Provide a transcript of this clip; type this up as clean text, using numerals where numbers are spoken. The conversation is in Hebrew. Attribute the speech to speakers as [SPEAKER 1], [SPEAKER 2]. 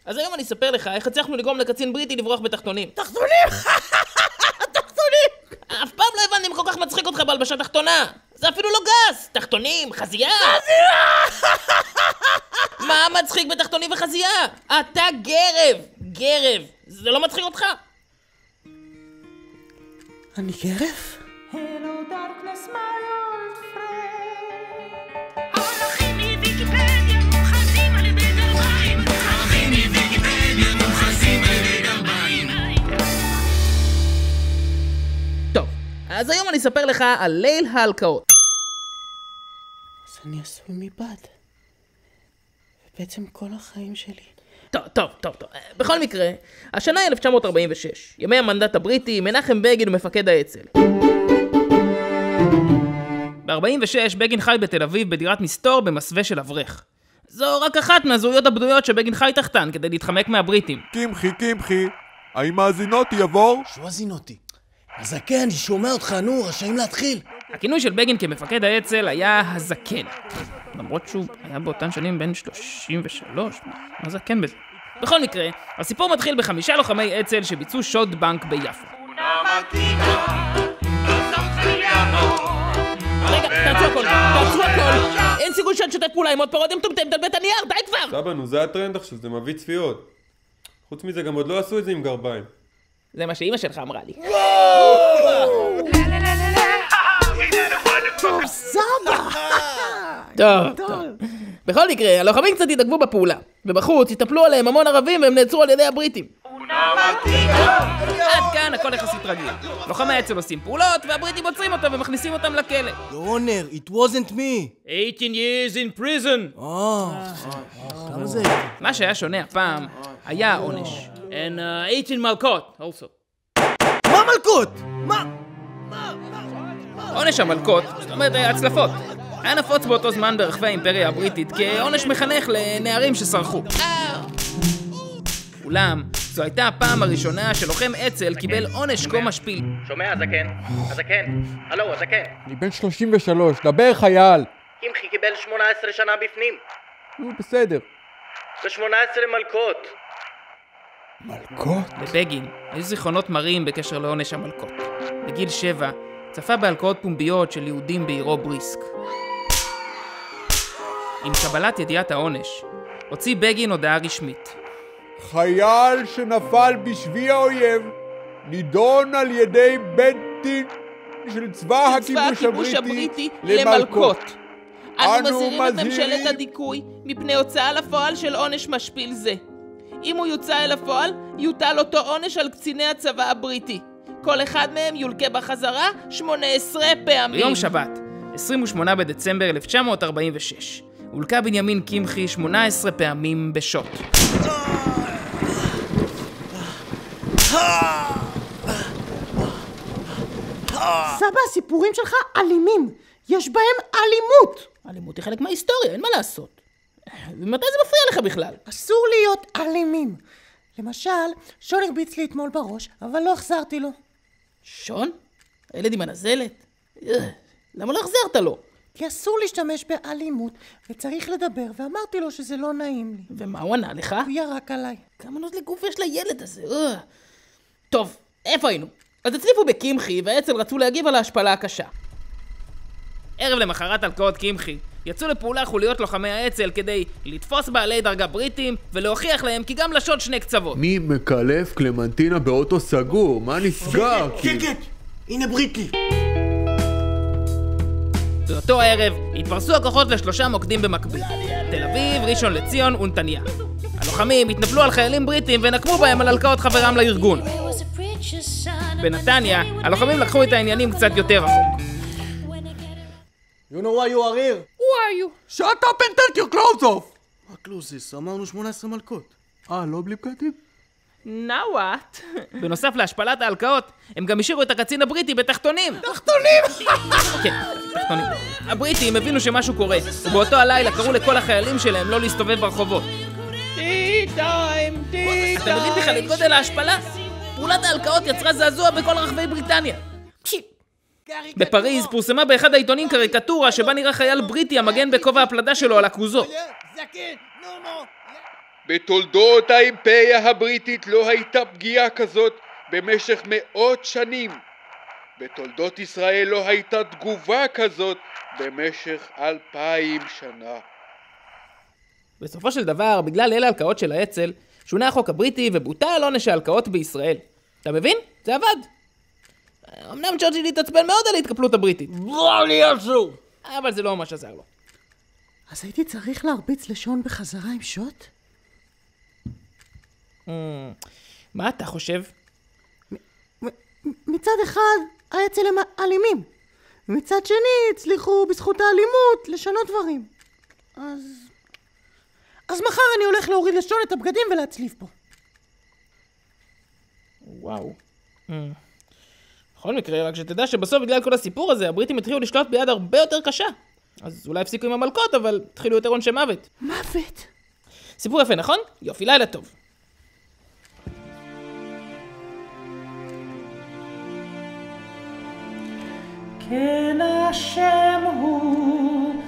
[SPEAKER 1] אז היום אני אספר לך איך הצלחנו לגרום לקצין בריטי לברוח בתחתונים.
[SPEAKER 2] תחתונים! תחתונים!
[SPEAKER 1] אף פעם לא הבנתי אם כל כך מצחיק אותך בהלבשה תחתונה. זה אפילו לא גס. תחתונים, חזייה. מה מצחיק בתחתונים וחזייה? אתה גרב. גרב. זה לא מצחיק אותך?
[SPEAKER 2] אני גרב?
[SPEAKER 3] Hello darkness my old friend. ערכים מוויקיפדיה מומחזים על ידי גרביים. ערכים מוויקיפדיה מומחזים על ידי גרביים.
[SPEAKER 1] טוב, אז היום אני אספר לך על ליל ההלקאות.
[SPEAKER 2] אז אני עשוי מבד. ובעצם כל החיים שלי.
[SPEAKER 1] טוב. בכל מקרה, השנה היא 1946, ימי המנדט הבריטי, מנחם בגין ומפקד האצ"ל. ב-46 בגין חי בתל אביב בדירת מסתור במסווה של אברך. זו רק אחת מהזהויות הבדויות שבגין חי תחתן כדי להתחמק מהבריטים.
[SPEAKER 4] קמחי, האם מאזינותי יבור?
[SPEAKER 2] שו הזינותי? הזקן, שומע אותך, נו, רשאים להתחיל.
[SPEAKER 1] הכינוי של בגין כמפקד האצ"ל היה הזקן. למרות שהוא היה באותן שנים בן 33, מה זקן בזה? בכל מקרה, הסיפור מתחיל ב5 לוחמי אצ"ל שביצעו שוד בנק ביפו. רגע, תעצרו הכל. אין סיכוי שאני שותף פעולה עם עוד פרודים טומטם תלבט הנייר, די כבר!
[SPEAKER 4] סבא, נו, זה הטרנד עכשיו, זה מביא צפיות. חוץ מזה, גם עוד לא עשו את זה עם גרביים.
[SPEAKER 1] זה מה שאמא שלך אמרה לי.
[SPEAKER 2] טוב, סבא!
[SPEAKER 1] טוב. בכל מקרה, הלוחמים קצת התעכבו בפעולה, ובחוץ התאפלו עליהם המון ערבים והם נעצרו על ידי הבריטים. עד כאן הכל יחסית רגיל. לוחמי האצ"ל עושים פעולות והבריטים עוצרים אותם ומכניסים אותם לכלא.
[SPEAKER 2] יונר, it wasn't me.
[SPEAKER 1] 18 years in prison.
[SPEAKER 2] כמה זה?
[SPEAKER 1] מה שהיה שונה הפעם היה העונש. And 18 מלקות also.
[SPEAKER 2] מה מלכות? מה?
[SPEAKER 1] עונש המלקות, זאת אומרת הצלפות, היה נפוץ באותו זמן ברחבי האימפריה הבריטית כעונש מחנך לנערים שסרחו. אולם, זו הייתה הפעם הראשונה שלוחם אצ"ל קיבל עונש כה משפיל.
[SPEAKER 5] שומע, הזקן, הלו, הזקן.
[SPEAKER 4] אני בן 33, דבר חייל.
[SPEAKER 5] קמחי קיבל 18 שנה בפנים.
[SPEAKER 4] נו, בסדר.
[SPEAKER 5] ו18 מלקות.
[SPEAKER 4] מלכות?
[SPEAKER 1] לבגין היו זיכרונות מרים בקשר לעונש המלקות. בגיל 7 צפה בהלקאות פומביות של יהודים בעירו בריסק. עם קבלת ידיעת העונש, הוציא בגין הודעה רשמית.
[SPEAKER 4] חייל שנפל בשבי האויב, נידון על ידי בית דין של צבא הכיבוש הבריטי למלקות.
[SPEAKER 1] אנו מזהירים את ממשלת הדיכוי מפני הוצאה לפועל של עונש משפיל זה. אם הוא יוצא אל הפועל, יוטל אותו עונש על קציני הצבא הבריטי. כל אחד מהם יולקה בחזרה 18 פעמים. ביום שבת, 28 בדצמבר 1946, הולקה בנימין קמחי 18 פעמים בשוט.
[SPEAKER 2] סבא, הסיפורים שלך אלימים. יש בהם אלימות.
[SPEAKER 1] אלימות היא חלק מההיסטוריה, אין מה לעשות. ומתי זה מפריע לך בכלל?
[SPEAKER 2] אסור להיות אלימים. למשל, שון הרביץ לי אתמול בראש, אבל לא החזרתי לו.
[SPEAKER 1] שון? הילד עם הנזלת? למה לא החזרת לו?
[SPEAKER 2] כי אסור להשתמש באלימות, וצריך לדבר, ואמרתי לו שזה לא נעים לי.
[SPEAKER 1] ומה הוא ענה לך?
[SPEAKER 2] הוא ירק עליי.
[SPEAKER 1] כמה נוזלי גוף יש לילד הזה? טוב, איפה היינו? אז הצליפו בקמחי, והאצ"ל רצו להגיב על ההשפלה הקשה. ערב למחרת הלקאות קמחי, יצאו לפעולה חוליות לוחמי האצ"ל כדי לתפוס בעלי דרגה בריטים ולהוכיח להם כי גם לשוד שני קצוות.
[SPEAKER 4] מי מקלף קלמנטינה באוטו סגור? מה נסגר?
[SPEAKER 2] שקט! הנה בריטי!
[SPEAKER 1] באותו הערב התפרסו הכוחות לשלושה מוקדים במקביל: תל אביב, ראשון לציון ונתניה. הלוחמים התנפלו על חיילים בריטים ונקמו בהם על הלקאות חברם לארגון. בנתניה, הלוחמים לקחו את העניינים קצת יותר רחוק.
[SPEAKER 2] You know why you are here?
[SPEAKER 1] Who are you?
[SPEAKER 4] Shut up and take your clothes off!
[SPEAKER 2] רק לוזיס, אמרנו 18 מלכות.
[SPEAKER 4] לא בלי בגדים?
[SPEAKER 1] Now what? בנוסף להשפלת ההלקאות, הם גם השאירו את הקצין הבריטי בתחתונים.
[SPEAKER 2] תחתונים!
[SPEAKER 1] כן, תחתונים. הבריטים הבינו שמשהו קורה, ובאותו הלילה קראו לכל החיילים שלהם לא להסתובב ברחובות. אתה מבין בכלל את גודל ההשפלה? פעולת ההלקאות יצרה זעזוע בכל רחבי בריטניה. בפריז פורסמה באחד העיתונים קריקטורה שבה נראה חייל בריטי המגן בכובע הפלדה שלו על הכוזו.
[SPEAKER 6] בתולדות האימפריה הבריטית לא הייתה פגיעה כזאת במשך מאות שנים. בתולדות ישראל לא הייתה תגובה כזאת במשך 2000 שנה.
[SPEAKER 1] בסופו של דבר, בגלל ליל ההלקאות של האצ"ל, שונה החוק הבריטי ובוטל עונש ההלקאות בישראל. אתה מבין? זה עבד. אמנם צ'רצ'יל התעצבן מאוד על ההתקפלות הבריטית. אבל זה לא ממש עזר לו.
[SPEAKER 2] אז הייתי צריך להרביץ לשון בחזרה עם שוט?
[SPEAKER 1] מה אתה חושב?
[SPEAKER 2] מצד אחד, האצ"ל הם אלימים. ומצד שני, הצליחו בזכות האלימות לשנות דברים. אז מחר אני הולך להוריד לשון את הבגדים ולהצליף פה.
[SPEAKER 1] וואו. בכל מקרה, רק שתדע שבסוף בגלל כל הסיפור הזה, הבריטים התחילו לשלוט ביד הרבה יותר קשה. אז אולי הפסיקו עם המלכות, אבל התחילו יותר עונשי מוות.
[SPEAKER 2] מוות?
[SPEAKER 1] סיפור יפה, נכון? יופי, לילה טוב.
[SPEAKER 3] כן השם הוא